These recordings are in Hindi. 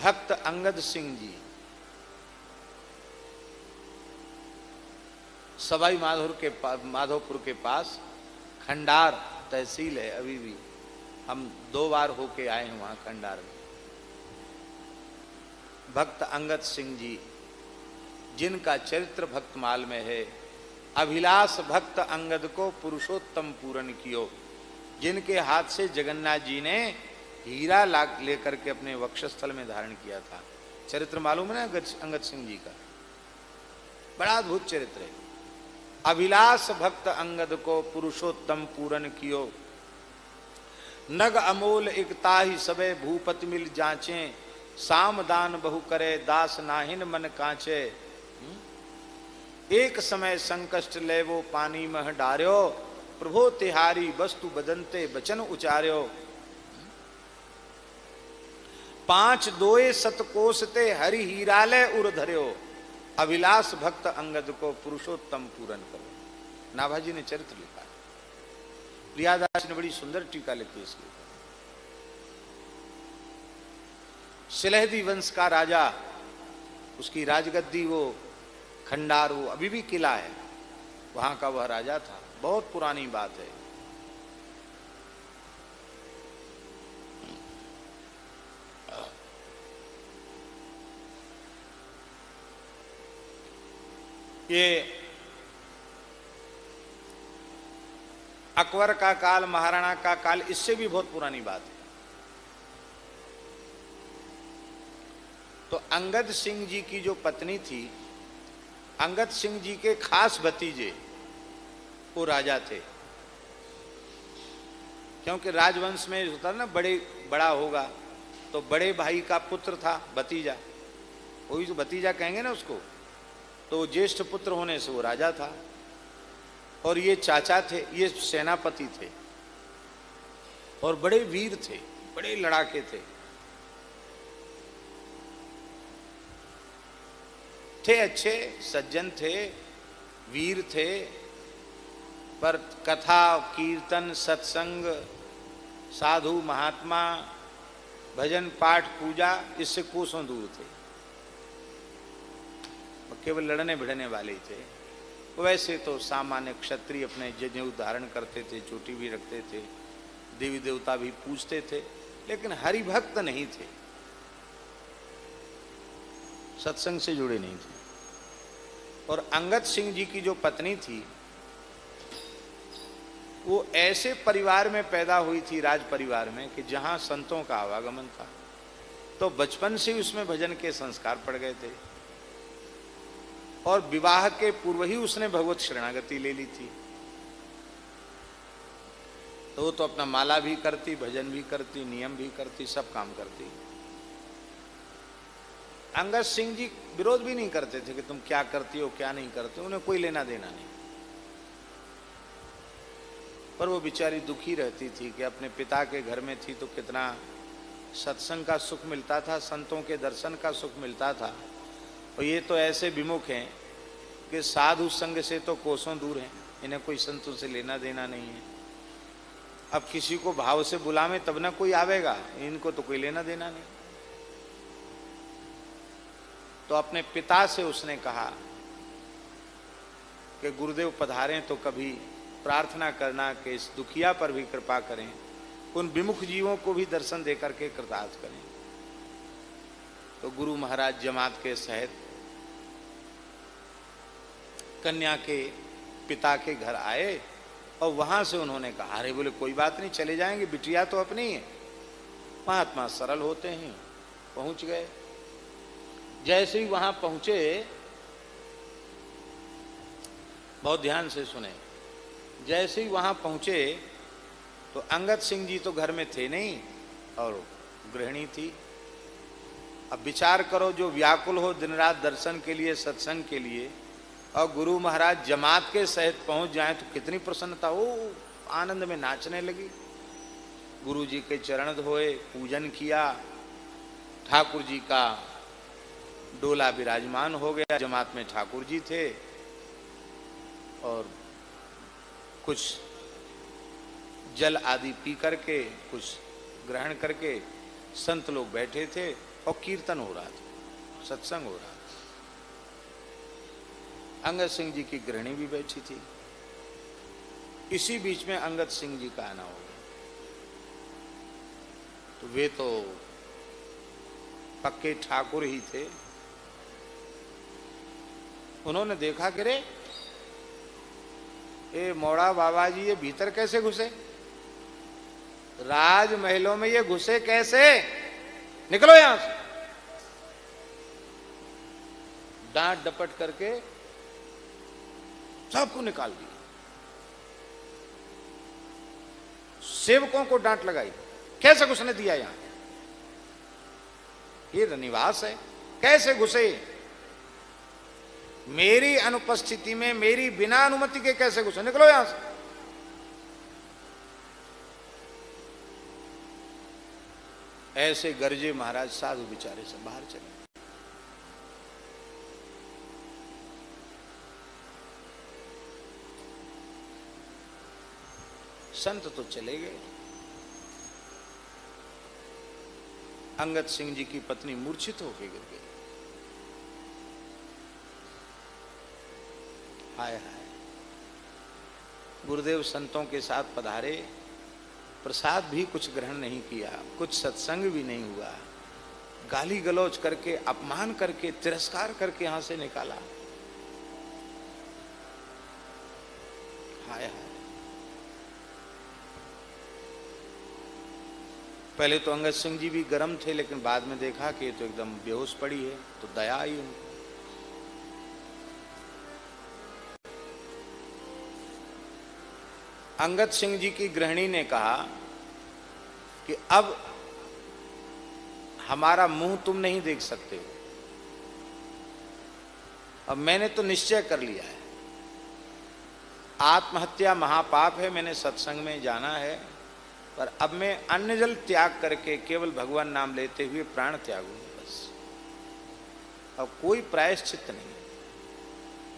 भक्त अंगद सिंह जी सवाई माधोपुर के पास खंडार तहसील है, अभी भी हम 2 बार होके आए हैं वहां खंडार में। भक्त अंगद सिंह जी जिनका चरित्र भक्तमाल में है। अभिलाष भक्त अंगद को पुरुषोत्तम पूरन कियो, जिनके हाथ से जगन्नाथ जी ने हीरा लेकर के अपने वक्षस्थल में धारण किया था। चरित्र मालूम है ना अंगद सिंह जी का, बड़ा अद्भुत चरित्र है। अभिलाष भक्त अंगद को पुरुषोत्तम पूरन कियो, नग अमोल एकता ही सबे भूपति मिल जांचे, साम दान बहु करे दास नाहिन मन कांचे। एक समय संकष्ट ले वो पानी मह डार्यो, प्रभो तिहारी वस्तु बदनते बचन उचार्यो। 5 दोए सतकोसते हरि हीरालय उर धर्यो, अभिलाष भक्त अंगद को पुरुषोत्तम पूरन करो। नाभाजी ने चरित्र लिखा है, प्रियादास ने बड़ी सुंदर टीका लिखी इसके ऊपर। सिलहदी वंश का राजा, उसकी राजगद्दी वो खंडार, वो अभी भी किला है, वहां का वह राजा था। बहुत पुरानी बात है। ये अकबर का काल, महाराणा का काल, इससे भी बहुत पुरानी बात है। तो अंगद सिंह जी की जो पत्नी थी, अंगद सिंह जी के खास भतीजे वो राजा थे। क्योंकि राजवंश में होता ना, बड़ा होगा तो बड़े भाई का पुत्र था भतीजा, वही जो भतीजा कहेंगे ना उसको, तो ज्येष्ठ पुत्र होने से वो राजा था। और ये चाचा थे, ये सेनापति थे और बड़े वीर थे, बड़े लड़ाके थे अच्छे सज्जन थे, वीर थे, पर कथा कीर्तन सत्संग साधु महात्मा भजन पाठ पूजा इससे कोसों दूर थे। केवल लड़ने भिड़ने वाले थे। वैसे तो सामान्य क्षत्रिय अपने जनेऊ धारण करते थे, चोटी भी रखते थे, देवी देवता भी पूजते थे, लेकिन हरिभक्त नहीं थे, सत्संग से जुड़े नहीं थे। और अंगद सिंह जी की जो पत्नी थी वो ऐसे परिवार में पैदा हुई थी, राज परिवार में, कि जहां संतों का आवागमन था, तो बचपन से ही उसमें भजन के संस्कार पड़ गए थे। और विवाह के पूर्व ही उसने भगवत शरणागति ले ली थी। तो वो तो अपना माला भी करती, भजन भी करती, नियम भी करती, सब काम करती। अंगद सिंह जी विरोध भी नहीं करते थे कि तुम क्या करती हो क्या नहीं करते, उन्हें कोई लेना देना नहीं। पर वो बेचारी दुखी रहती थी कि अपने पिता के घर में थी तो कितना सत्संग का सुख मिलता था, संतों के दर्शन का सुख मिलता था। और ये तो ऐसे विमुख हैं कि साधु संग से तो कोसों दूर हैं, इन्हें कोई संतों से लेना देना नहीं है। अब किसी को भाव से बुलावे तब ना कोई आवेगा, इनको तो कोई लेना देना नहीं। तो अपने पिता से उसने कहा कि गुरुदेव पधारें तो कभी प्रार्थना करना कि इस दुखिया पर भी कृपा करें, उन विमुख जीवों को भी दर्शन देकर के कृतार्थ करें। तो गुरु महाराज जमात के सहित कन्या के पिता के घर आए और वहां से उन्होंने कहा, अरे बोले कोई बात नहीं, चले जाएंगे, बिटिया तो अपनी है। महात्मा सरल होते हैं, पहुंच गए। जैसे ही वहां पहुंचे, बहुत ध्यान से सुने, जैसे ही वहां पहुंचे तो अंगद सिंह जी तो घर में थे नहीं और गृहिणी थी। अब विचार करो, जो व्याकुल हो दिन रात दर्शन के लिए, सत्संग के लिए, और गुरु महाराज जमात के सहित पहुंच जाएं तो कितनी प्रसन्नता हो, आनंद में नाचने लगी। गुरु जी के चरण धोए, पूजन किया, ठाकुर जी का डोला विराजमान हो गया। जमात में ठाकुर जी थे और कुछ जल आदि पी करके, कुछ ग्रहण करके संत लोग बैठे थे। और कीर्तन हो रहा था, सत्संग हो रहा था। अंगद सिंह जी की गृहिणी भी बैठी थी। इसी बीच में अंगद सिंह जी का आना हो गया। तो वे तो पक्के ठाकुर ही थे। उन्होंने देखा कि रे ये मोड़ा बाबा जी ये भीतर कैसे घुसे, राजमहलों में ये घुसे कैसे, निकलो यहां से। डांट डपट करके सबको निकाल दिया। सेवकों को डांट लगाई, कैसे घुसने दिया यहां, ये निवास है, कैसे घुसे, मेरी अनुपस्थिति में मेरी बिना अनुमति के कैसे घुसे, निकलो यहां से। ऐसे गरजे महाराज, साधु बेचारे सब बाहर चले। संत तो चले गए। अंगद सिंह जी की पत्नी मूर्छित होकर गिर गई। हाय हाय, गुरुदेव संतों के साथ पधारे, प्रसाद भी कुछ ग्रहण नहीं किया, कुछ सत्संग भी नहीं हुआ, गाली गलौज करके, अपमान करके, तिरस्कार करके यहां से निकाला। हाय हाय। पहले तो अंगद सिंह जी भी गर्म थे, लेकिन बाद में देखा कि ये तो एकदम बेहोश पड़ी है, तो दया आई उनको। अंगद सिंह जी की गृहिणी ने कहा कि अब हमारा मुंह तुम नहीं देख सकते हो, अब मैंने तो निश्चय कर लिया है, आत्महत्या महापाप है, मैंने सत्संग में जाना है, पर अब मैं अन्न जल त्याग करके केवल भगवान नाम लेते हुए प्राण त्यागूंगा बस। अब कोई प्रायश्चित नहीं।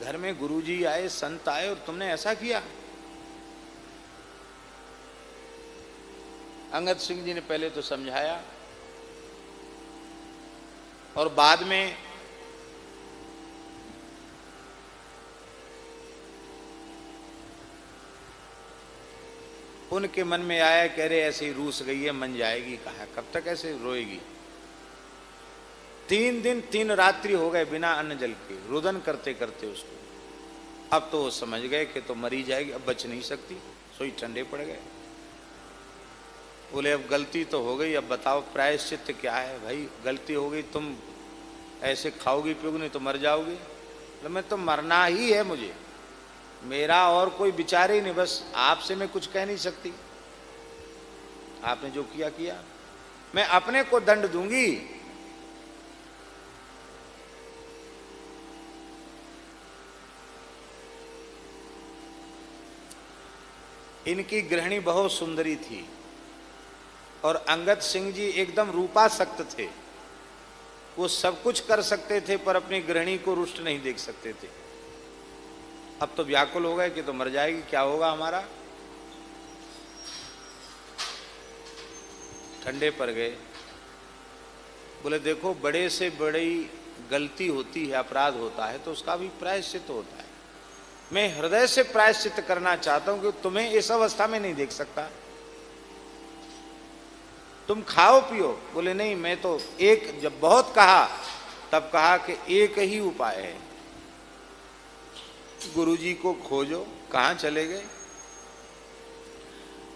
घर में गुरुजी आए, संत आए और तुमने ऐसा किया। अंगद सिंह जी ने पहले तो समझाया और बाद में उनके मन में आया, कह रहे ऐसे ही रूस गई है, मन जाएगी कहा, कब तक ऐसे रोएगी। 3 दिन 3 रात्रि हो गए बिना अन्न जल के, रुदन करते करते उसको। अब तो वो समझ गए कि तो मरी जाएगी, अब बच नहीं सकती, सोई ठंडे पड़ गए। बोले अब गलती तो हो गई, अब बताओ प्रायश्चित क्या है। भाई गलती हो गई, तुम ऐसे खाओगी पियोगी नहीं तो मर जाओगी। तो मैं तो मरना ही है, मुझे मेरा और कोई विचार ही नहीं, बस आपसे मैं कुछ कह नहीं सकती, आपने जो किया किया, मैं अपने को दंड दूंगी। इनकी गृहिणी बहुत सुंदरी थी और अंगद सिंह जी एकदम रूपासक्त थे। वो सब कुछ कर सकते थे पर अपनी गृहिणी को रुष्ट नहीं देख सकते थे। अब तो व्याकुल हो गए कि तो मर जाएगी, क्या होगा हमारा। ठंडे पड़ गए। बोले देखो बड़े से बड़ी गलती होती है, अपराध होता है तो उसका भी प्रायश्चित होता है। मैं हृदय से प्रायश्चित करना चाहता हूं कि तुम्हें इस अवस्था में नहीं देख सकता। तुम खाओ पियो। बोले नहीं, मैं तो एक, जब बहुत कहा तब कहा कि एक ही उपाय है, गुरुजी को खोजो। कहां चले गए।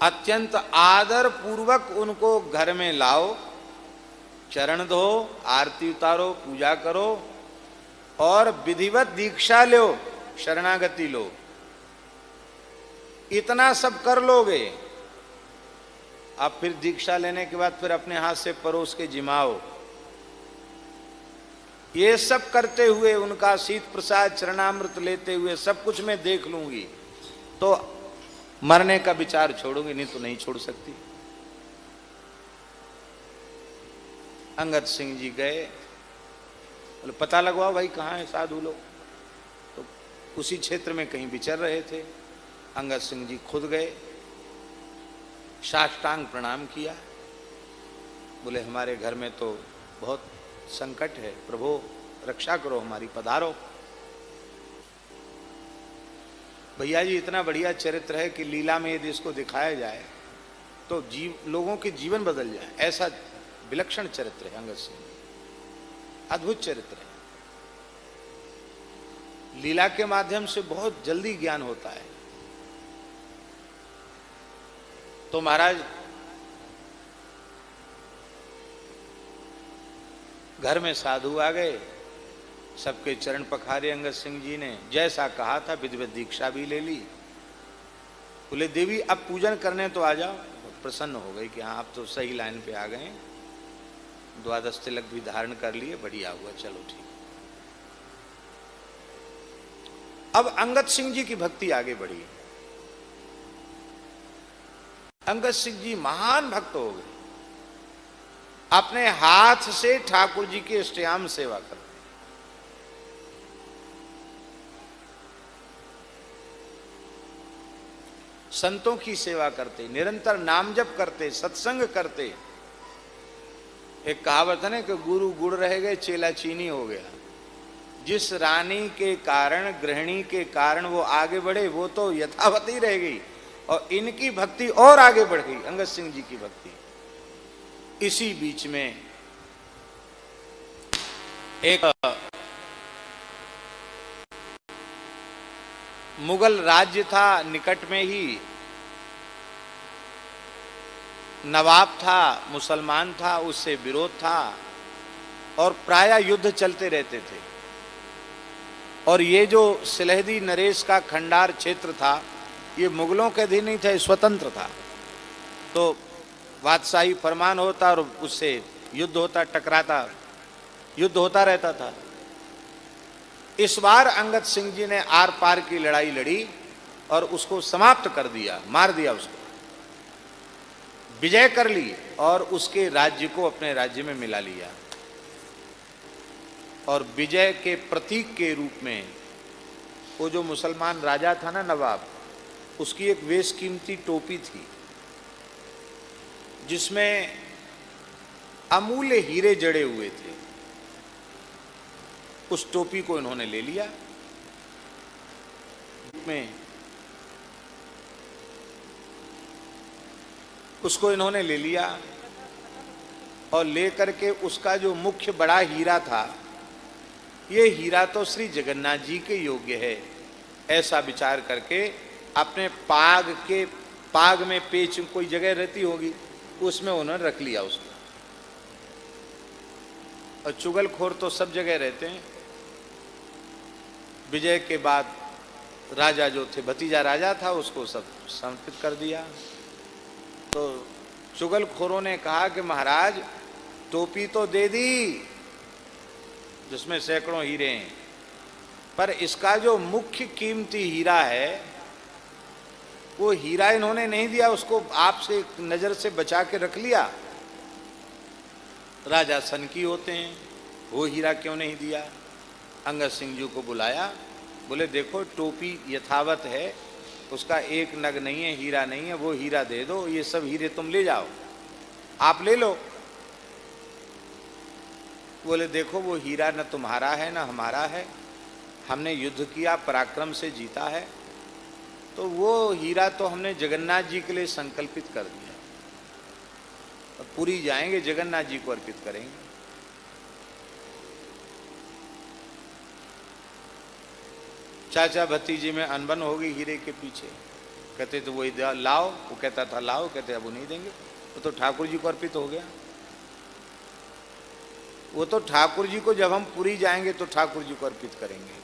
अत्यंत आदर पूर्वक उनको घर में लाओ, चरण धो, आरती उतारो, पूजा करो और विधिवत दीक्षा लो, शरणागति लो। इतना सब कर लोगे, अब फिर दीक्षा लेने के बाद फिर अपने हाथ से परोस के जिमाओ। ये सब करते हुए, उनका शीत प्रसाद चरणामृत लेते हुए सब कुछ मैं देख लूंगी तो मरने का विचार छोड़ूंगी, नहीं तो नहीं छोड़ सकती। अंगद सिंह जी गए, बोले पता लगवाओ भाई कहाँ है साधु लोग। तो उसी क्षेत्र में कहीं विचर रहे थे। अंगद सिंह जी खुद गए, साष्टांग प्रणाम किया। बोले हमारे घर में तो बहुत संकट है, प्रभु रक्षा करो हमारी, पधारो। भैया जी इतना बढ़िया चरित्र है कि लीला में यदि इसको दिखाया जाए तो लोगों के जीवन बदल जाए, ऐसा विलक्षण चरित्र है अंगद सिंह, अद्भुत चरित्र है। लीला के माध्यम से बहुत जल्दी ज्ञान होता है। तो महाराज घर में साधु आ गए, सबके चरण पखारे अंगद सिंह जी ने, जैसा कहा था विधिवत दीक्षा भी ले ली। बोले देवी अब पूजन करने तो आ जाओ। प्रसन्न हो गई कि हाँ अब तो सही लाइन पे आ गए, द्वादश तिलक भी धारण कर लिए, बढ़िया हुआ, चलो ठीक। अब अंगद सिंह जी की भक्ति आगे बढ़ी। अंगद सिंह जी महान भक्त हो गए, अपने हाथ से ठाकुर जी की अष्टयाम सेवा करते, संतों की सेवा करते, निरंतर नाम जप करते, सत्संग करते। एक कहावत है ना कि गुरु गुड़ रह गए चेला चीनी हो गया। जिस रानी के कारण, गृहिणी के कारण वो आगे बढ़े, वो तो यथावत ही रह गई, और इनकी भक्ति और आगे बढ़ गई, अंगद सिंह जी की भक्ति। इसी बीच में एक मुगल राज्य था निकट में ही, नवाब था, मुसलमान था, उससे विरोध था और प्रायः युद्ध चलते रहते थे। और ये जो सिलहदी नरेश का खंडार क्षेत्र था, ये मुगलों के अधीन नहीं था, स्वतंत्र था। तो बादशाही फरमान होता और उससे युद्ध होता, टकराता, युद्ध होता रहता था। इस बार अंगद सिंह जी ने आर पार की लड़ाई लड़ी और उसको समाप्त कर दिया, मार दिया उसको, विजय कर ली और उसके राज्य को अपने राज्य में मिला लिया। और विजय के प्रतीक के रूप में वो जो मुसलमान राजा था ना, नवाब, उसकी एक बेशकीमती टोपी थी जिसमें अमूल्य हीरे जड़े हुए थे। उस टोपी को इन्होंने ले लिया, में उसको इन्होंने ले लिया और लेकर के उसका जो मुख्य बड़ा हीरा था, ये हीरा तो श्री जगन्नाथ जी के योग्य है, ऐसा विचार करके अपने पाग में पेच कोई जगह रहती होगी, उसमें उन्होंने रख लिया उसको। और चुगलखोर तो सब जगह रहते हैं। विजय के बाद राजा जो थे, भतीजा राजा था, उसको सब समर्पित कर दिया। तो चुगलखोरों ने कहा कि महाराज टोपी तो दे दी जिसमें सैकड़ों हीरे हैं, पर इसका जो मुख्य कीमती हीरा है वो हीरा इन्होंने नहीं दिया, उसको आपसे नजर से बचा के रख लिया। राजा सनकी होते हैं, वो हीरा क्यों नहीं दिया। अंगद सिंह जी को बुलाया, बोले देखो टोपी यथावत है, उसका एक नग नहीं है, हीरा नहीं है, वो हीरा दे दो, ये सब हीरे तुम ले जाओ, आप ले लो। बोले देखो वो हीरा न तुम्हारा है न हमारा है, हमने युद्ध किया, पराक्रम से जीता है, तो वो हीरा तो हमने जगन्नाथ जी के लिए संकल्पित कर दिया, और पुरी जाएंगे जगन्नाथ जी को अर्पित करेंगे। चाचा भतीजे में अनबन हो गई हीरे के पीछे। कहते तो वही लाओ, वो कहता था लाओ, कहते अब वो नहीं देंगे, वो तो ठाकुर जी को अर्पित हो गया। वो तो ठाकुर जी को जब हम पुरी जाएंगे तो ठाकुर जी को अर्पित करेंगे।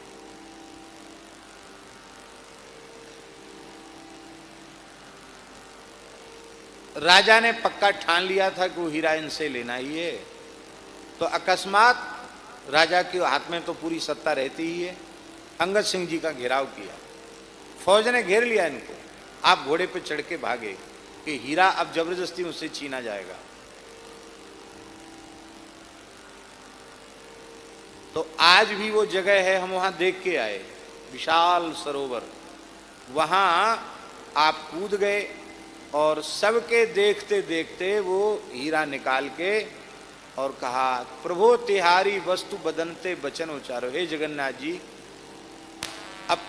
राजा ने पक्का ठान लिया था कि वो हीरा इनसे लेना ही है। तो अकस्मात राजा के हाथ में तो पूरी सत्ता रहती ही है, अंगद सिंह जी का घेराव किया, फौज ने घेर लिया इनको। आप घोड़े पे चढ़ के भागे कि हीरा अब जबरदस्ती उससे छीना जाएगा। तो आज भी वो जगह है, हम वहां देख के आए, विशाल सरोवर, वहां आप कूद गए और सबके देखते देखते वो हीरा निकाल के और कहा, प्रभो तिहारी वस्तु बदनते बचन उचारो। हे जगन्नाथ जी, अब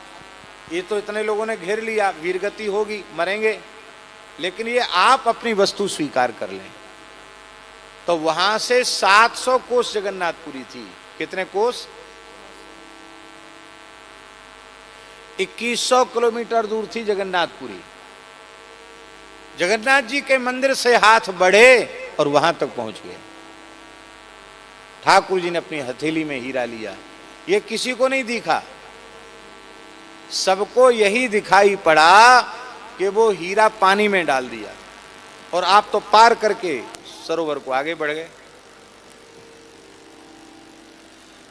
ये तो इतने लोगों ने घेर लिया, वीरगति होगी, मरेंगे, लेकिन ये आप अपनी वस्तु स्वीकार कर लें। तो वहां से 700 कोस जगन्नाथपुरी थी। कितने कोस? 2100 किलोमीटर दूर थी जगन्नाथपुरी। जगन्नाथ जी के मंदिर से हाथ बढ़े और वहां तक पहुंच गए। ठाकुर जी ने अपनी हथेली में हीरा लिया। ये किसी को नहीं दिखा, सबको यही दिखाई पड़ा कि वो हीरा पानी में डाल दिया, और आप तो पार करके सरोवर को आगे बढ़ गए।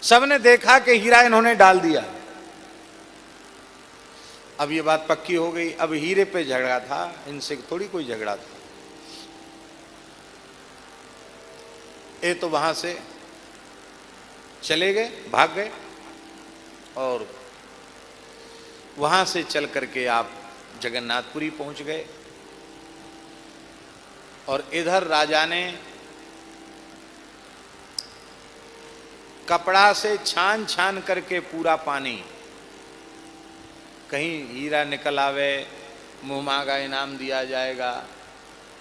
सबने देखा कि हीरा इन्होंने डाल दिया। अब ये बात पक्की हो गई, अब हीरे पे झगड़ा था, इनसे थोड़ी कोई झगड़ा था। ये तो वहां से चले गए, भाग गए, और वहां से चल करके आप जगन्नाथपुरी पहुंच गए। और इधर राजा ने कपड़ा से छान छान करके पूरा पानी, कहीं हीरा निकल आवे, मुंह मांगा इनाम दिया जाएगा,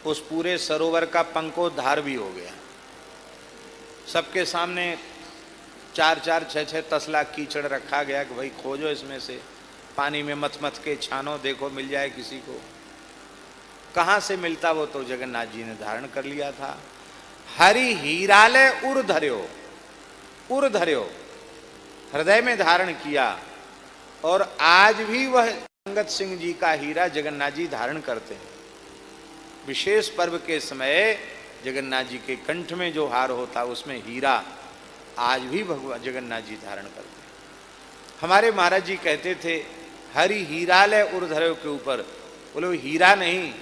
उस पूरे सरोवर का पंकोद्धार भी हो गया। सबके सामने 4-4, 6-6 तसला कीचड़ रखा गया कि भाई खोजो इसमें से, पानी में मथ मथ के छानो, देखो मिल जाए किसी को। कहाँ से मिलता वो तो जगन्नाथ जी ने धारण कर लिया था। हरि हीरालय उर धर्यो, उर धर्यो, हृदय में धारण किया। और आज भी वह अंगद सिंह जी का हीरा जगन्नाथ जी धारण करते हैं। विशेष पर्व के समय जगन्नाथ जी के कंठ में जो हार होता उसमें हीरा आज भी भगवान जगन्नाथ जी धारण करते हैं। हमारे महाराज जी कहते थे, हरि हीरालय उर्धर्यो के ऊपर, बोले हीरा नहीं,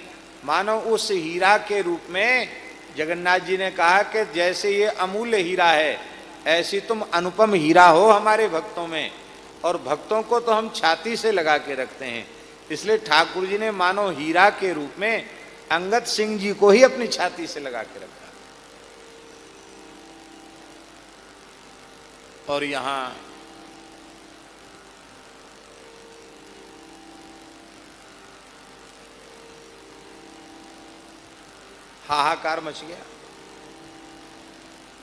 मानो उस हीरा के रूप में जगन्नाथ जी ने कहा कि जैसे ये अमूल्य हीरा है, ऐसी तुम अनुपम हीरा हो हमारे भक्तों में, और भक्तों को तो हम छाती से लगा के रखते हैं। इसलिए ठाकुर जी ने मानो हीरा के रूप में अंगद सिंह जी को ही अपनी छाती से लगा के रखा। और यहां हाहाकार मच गया,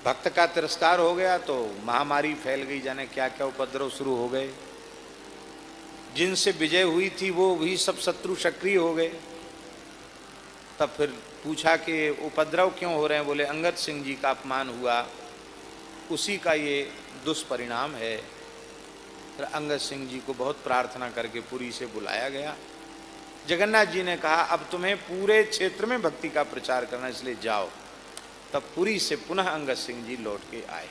भक्त का तिरस्कार हो गया, तो महामारी फैल गई, जाने क्या क्या उपद्रव शुरू हो गए। जिनसे विजय हुई थी वो भी सब शत्रु सक्रिय हो गए। तब फिर पूछा कि उपद्रव क्यों हो रहे हैं? बोले अंगद सिंह जी का अपमान हुआ, उसी का ये दुष्परिणाम है। फिर अंगद सिंह जी को बहुत प्रार्थना करके पुरी से बुलाया गया। जगन्नाथ जी ने कहा, अब तुम्हें पूरे क्षेत्र में भक्ति का प्रचार करना, इसलिए जाओ। तब पुरी से पुनः अंगद सिंह जी लौट के आए।